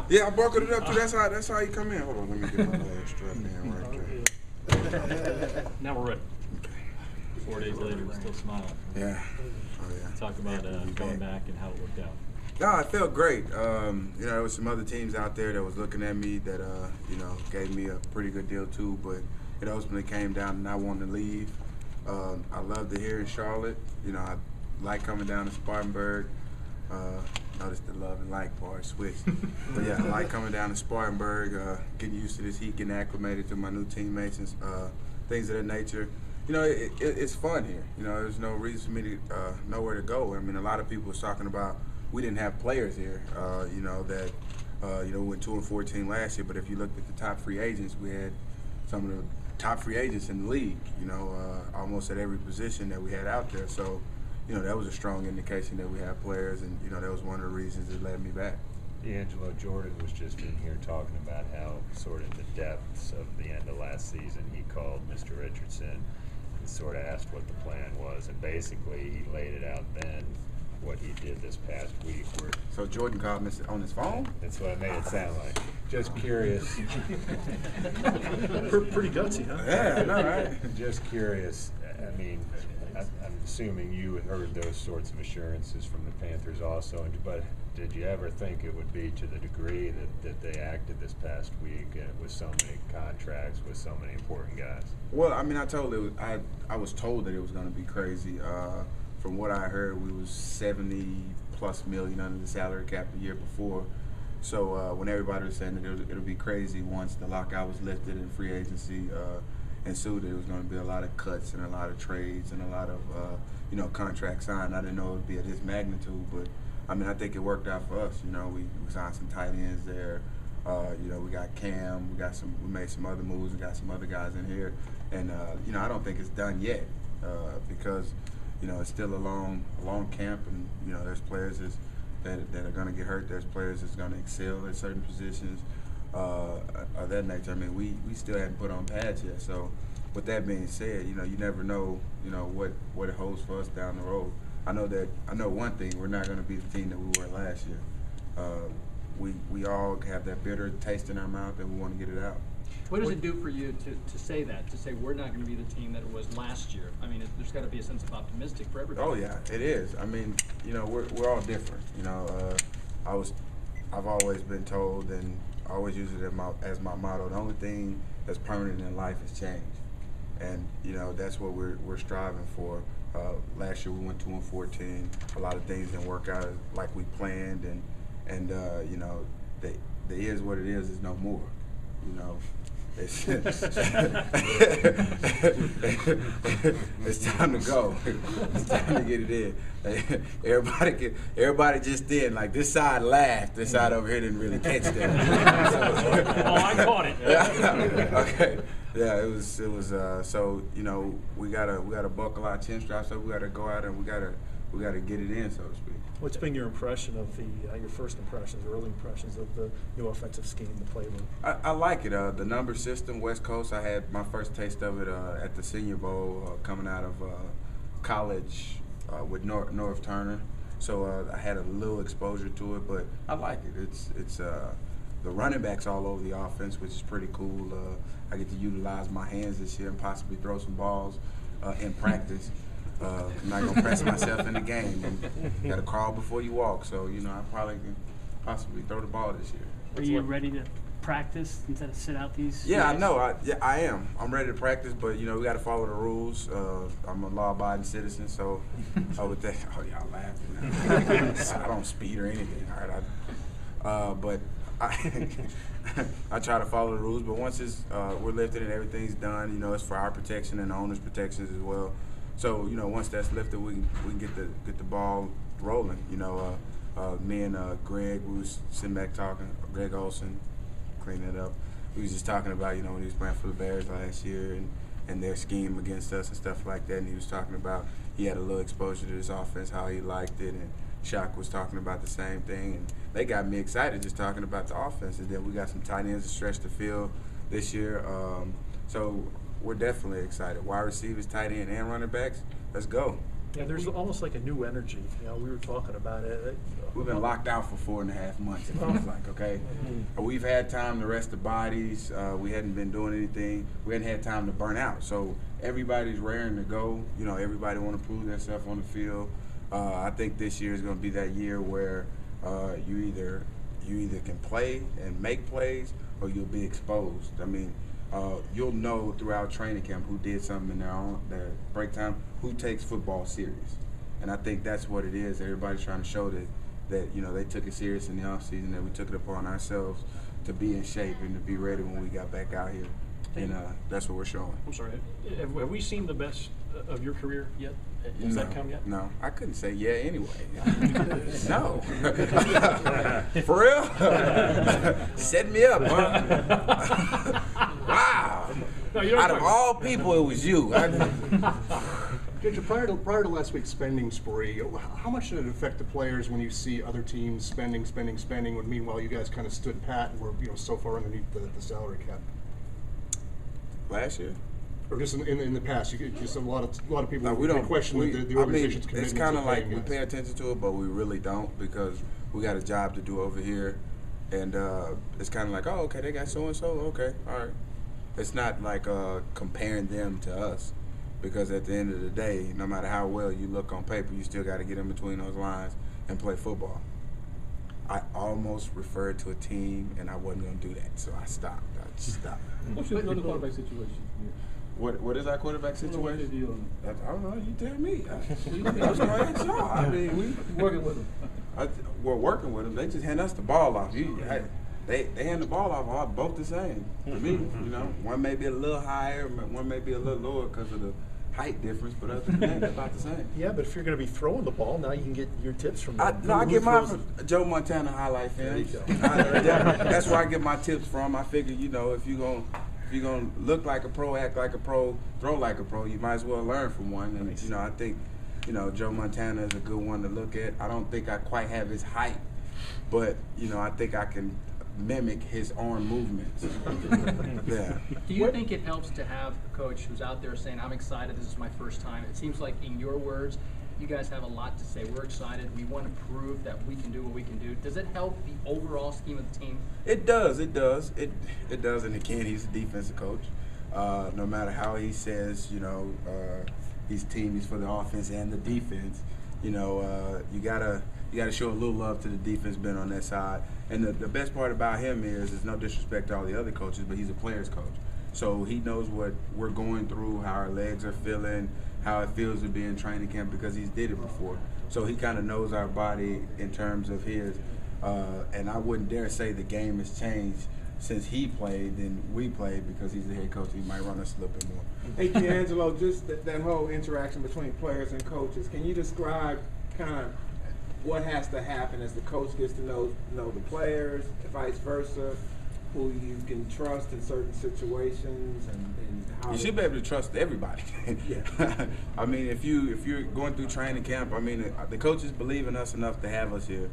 Yeah, I buckled it up too. That's how you come in. Hold on, let me get my leg strap in right there. Now we're ready. 4 days later, we're still smiling. Yeah. Oh yeah. Talk about going back and how it worked out. No, it felt great. There was some other teams out there that was looking at me that gave me a pretty good deal too, but it ultimately came down to not wanting to leave. I loved it here in Charlotte. I like coming down to Spartanburg. Notice the love and like part switched. But yeah, I like coming down to Spartanburg, getting used to this heat, getting acclimated to my new teammates and things of that nature. It's fun here. There's no reason for me to nowhere to go. I mean, a lot of people was talking about we didn't have players here. We went 2-14 last year, but if you looked at the top free agents, we had some of the top free agents in the league. Almost at every position that we had out there. So, that was a strong indication that we have players, and that was one of the reasons that led me back. DeAngelo Jordan was just in here talking about how sort of the depths of the end of last season he called Mr. Richardson and sort of asked what the plan was, and basically he laid it out then what he did this past week. So Jordan called me on his phone? That's what I made it sound like. Just curious. Pretty gutsy, huh? Yeah, I know, right? Just curious. I mean, I'm assuming you heard those sorts of assurances from the Panthers also, but did you ever think it would be to the degree that they acted this past week with so many contracts, with so many important guys? Well, I mean, I was told that it was going to be crazy. From what I heard, we was $70+ million under the salary cap the year before. So when everybody was saying that it'll be crazy once the lockout was lifted and free agency ensued, there was going to be a lot of cuts and a lot of trades and a lot of contracts signed. I didn't know it would be at this magnitude, but I mean, I think it worked out for us. We signed some tight ends there. We got Cam. We made some other moves. We got some other guys in here, and I don't think it's done yet because it's still a long camp, and there's players that are going to get hurt. There's players that's going to excel at certain positions of that nature. I mean, we still haven't put on pads yet. So, with that being said, you never know what it holds for us down the road. I know one thing: we're not going to be the team that we were last year. We all have that bitter taste in our mouth, and we want to get it out. What does it do for you to say that? To say we're not going to be the team that it was last year? I mean, there's got to be a sense of optimistic for everybody. Oh yeah, it is. I mean, we're all different. I've always been told, and I always use it as my motto. The only thing that's permanent in life is change, and that's what we're striving for. Last year we went 2-14. A lot of things didn't work out like we planned, and the is what it is no more. It's, it's time to go. It's time to get it in. Everybody just did. Like, this side laughed. This side over here didn't really catch that. Oh, I caught it. Okay. Yeah, it was. So we gotta buckle our chin straps up. We gotta go out and we gotta get it in, so to speak. What's been your impression of your first impressions, early impressions of the new offensive scheme, the playbook? I like it. The number system, West Coast. I had my first taste of it at the Senior Bowl, coming out of college with North Turner. So I had a little exposure to it, but I like it. It's the running backs all over the offense, which is pretty cool. I get to utilize my hands this year and possibly throw some balls in practice. I'm not gonna press myself in the game. You gotta crawl before you walk. So I probably can possibly throw the ball this year. Are you ready to practice instead of sit out these? Yeah, I know. I am. I'm ready to practice, but we got to follow the rules. I'm a law-abiding citizen, so with that, y'all laughing. I don't speed or anything. All right, but I try to follow the rules. But once we're lifted and everything's done, it's for our protection and the owner's protections as well. So once that's lifted, we can get the ball rolling. Me and Greg, we was sitting back talking. Greg Olson, cleaning it up. We was just talking about when he was playing for the Bears last year and their scheme against us and stuff like that. And he was talking about he had a little exposure to this offense, how he liked it, and Shock was talking about the same thing. And they got me excited just talking about the offense. And then we got some tight ends to stretch the field this year. So we're definitely excited. Wide receivers, tight end, and running backs, let's go. Yeah, there's almost like a new energy. You know, we were talking about it. We've been locked out for 4.5 months, it feels like, okay? We've had time to rest the bodies. We hadn't been doing anything. We hadn't had time to burn out. So everybody's raring to go. You know, everybody want to prove themselves on the field. I think this year is going to be that year where you either can play and make plays or you'll be exposed. I mean, you'll know throughout training camp who did something in their break time, who takes football serious. And I think that's what it is. Everybody's trying to show that you know, they took it serious in the offseason, that we took it upon ourselves to be in shape and to be ready when we got back out here. And that's what we're showing. I'm sorry, have we seen the best of your career yet? Has that come yet? No, I couldn't say yeah anyway. No. For real? Set me up, huh? Wow. No, you don't Out of all people, it was you. Judge, prior to last week's spending spree, how much did it affect the players when you see other teams spending, when meanwhile you guys kind of stood pat and were, you know, so far underneath the salary cap? Last year? Or just in the past, you just a lot of people We don't question the organization's commitment. It's kind of to like paying we guys. pay attention to it, but we really don't, because we got a job to do over here, and it's kind of like, oh, okay, they got so and so, okay, all right. It's not like comparing them to us, because at the end of the day, no matter how well you look on paper, you still got to get in between those lines and play football. I almost referred to a team, and I wasn't going to do that, so I stopped. What's your other quarterback situation? What is our quarterback situation? Deal? I don't know. You tell me. I was going to ask y'all. I mean, Working with him. we're working with them. They just hand us the ball off. They hand the ball off both the same to me. You know, one may be a little higher, one may be a little lower because of the height difference, but other than that, they're about the same. Yeah, but if you're going to be throwing the ball, now you can get your tips from them. I Who get mine throws from Joe Montana highlight films. There you That's where I get my tips from. I figure, you know, if you're gonna look like a pro, act like a pro, throw like a pro, you might as well learn from one. And you know, I think, you know, Joe Montana is a good one to look at. I don't think I quite have his height, but you know, I think I can mimic his arm movements. Yeah. Do you think it helps to have a coach who's out there saying, I'm excited, this is my first time? It seems like, in your words, you guys have a lot to say. We're excited. We want to prove that we can do what we can do. Does it help the overall scheme of the team? It does. It does. It does. And again, he's a defensive coach. No matter how he says, you know, his team is for the offense and the defense. You know, you gotta show a little love to the defense being on that side. And the best part about him is, there's no disrespect to all the other coaches, but he's a player's coach. So he knows what we're going through, how our legs are feeling, how it feels to be in training camp, because he's did it before. So he kind of knows our body in terms of his. And I wouldn't dare say the game has changed since he played than we played, because he's the head coach. He might run us a little bit more. Hey, DeAngelo, just that whole interaction between players and coaches, can you describe kind of what has to happen as the coach gets to know the players, vice versa, who you can trust in certain situations, and how you should be able to trust everybody. Yeah. I mean, if you're going through training camp, I mean, the coaches believe in us enough to have us here.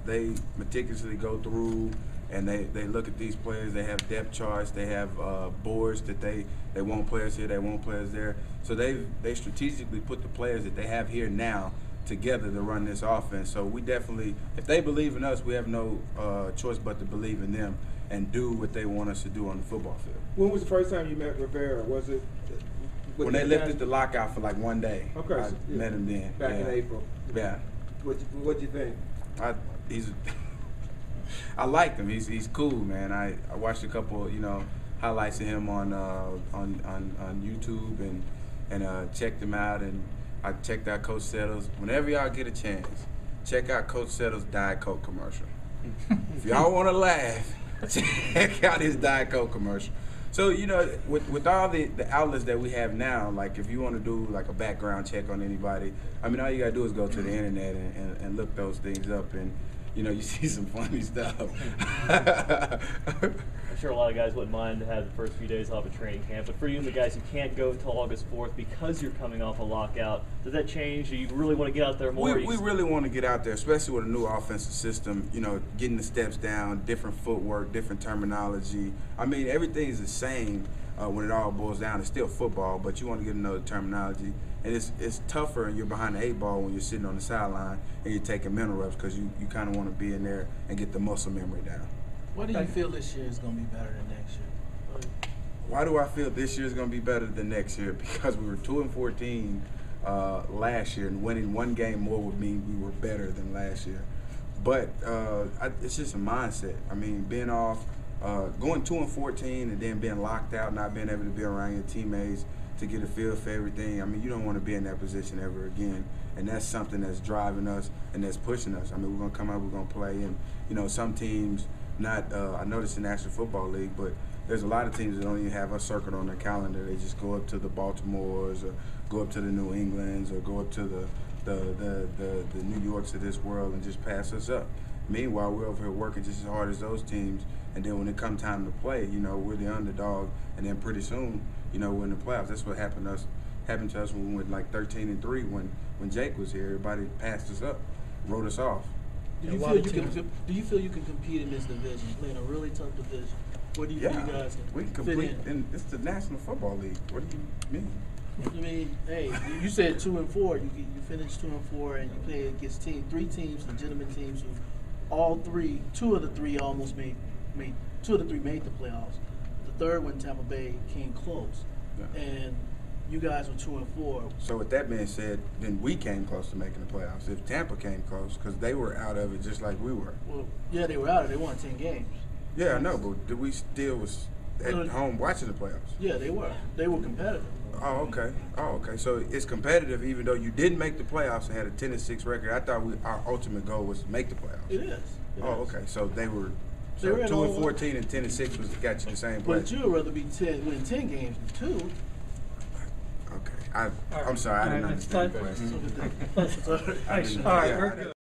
They meticulously go through and they look at these players. They have depth charts. They have boards that they want players here, they want players there. So they strategically put the players that they have here now together to run this offense. So we definitely, if they believe in us, we have no choice but to believe in them and do what they want us to do on the football field. When was the first time you met Rivera? Was it When they lifted the lockout for like one day? Okay, I met him then. back in April? Yeah. What'd you think? I liked him. He's cool, man. I watched a couple, you know, highlights of him on YouTube and checked him out, and I checked out Coach Settle's. Whenever y'all get a chance, check out Coach Settle's Diet Coke commercial. If y'all want to laugh, check out his Diet Coke commercial. So, you know, with all the outlets that we have now, like if you want to do like a background check on anybody, I mean, all you got to do is go to the internet and look those things up, and, you know, you see some funny stuff. I'm sure a lot of guys wouldn't mind to have the first few days off of training camp, but for you and the guys who can't go until August 4th because you're coming off a lockout, does that change? Do you really want to get out there more? We really want to get out there, especially with a new offensive system, you know, getting the steps down, different footwork, different terminology. I mean, everything's the same when it all boils down. It's still football, but you want to get to know the terminology. And it's tougher and you're behind the 8 ball when you're sitting on the sideline and you're taking mental reps because you kind of want to be in there and get the muscle memory down. What do you feel this year is going to be better than next year? Why do I feel this year is going to be better than next year? Because we were 2-14 last year, and winning one game more would mean we were better than last year. But it's just a mindset. I mean, being off, going 2-14 and then being locked out, not being able to be around your teammates to get a feel for everything. I mean, you don't want to be in that position ever again. And that's something that's driving us and that's pushing us. I mean, we're going to come out, we're going to play. And, you know, some teams, I noticed in the National Football League, but there's a lot of teams that don't even have us circled on their calendar. They just go up to the Baltimores or go up to the New Englands or go up to the New Yorks of this world and just pass us up. Meanwhile, we're over here working just as hard as those teams, and then when it comes time to play, you know, we're the underdog, and then pretty soon, you know, we're in the playoffs. That's what happened to us when we went like 13-3 when Jake was here. Everybody passed us up, wrote us off. Do you feel you can compete in this division, playing a really tough division? What do you feel you guys can we can fit compete. in? It's the National Football League. What do you mean? I mean, hey, you said 2-4. You finished 2-4, and you play against three teams, legitimate teams, who two of the three almost made the playoffs. The third one, Tampa Bay, came close, and you guys were 2-4. So with that being said, then we came close to making the playoffs. If Tampa came close, because they were out of it just like we were. Well, yeah, they were out of it. They won 10 games. Yeah, I know, but we still was at home watching the playoffs. Yeah, they were. They were competitive. Oh, okay. So it's competitive even though you didn't make the playoffs and had a 10-6 record. I thought our ultimate goal was to make the playoffs. It is. Okay. So they were. So 2-14 and 10-6 was got you the same place. But you would rather be win 10 games than 2. Okay. I'm sorry. I didn't understand the question. All right, we're good.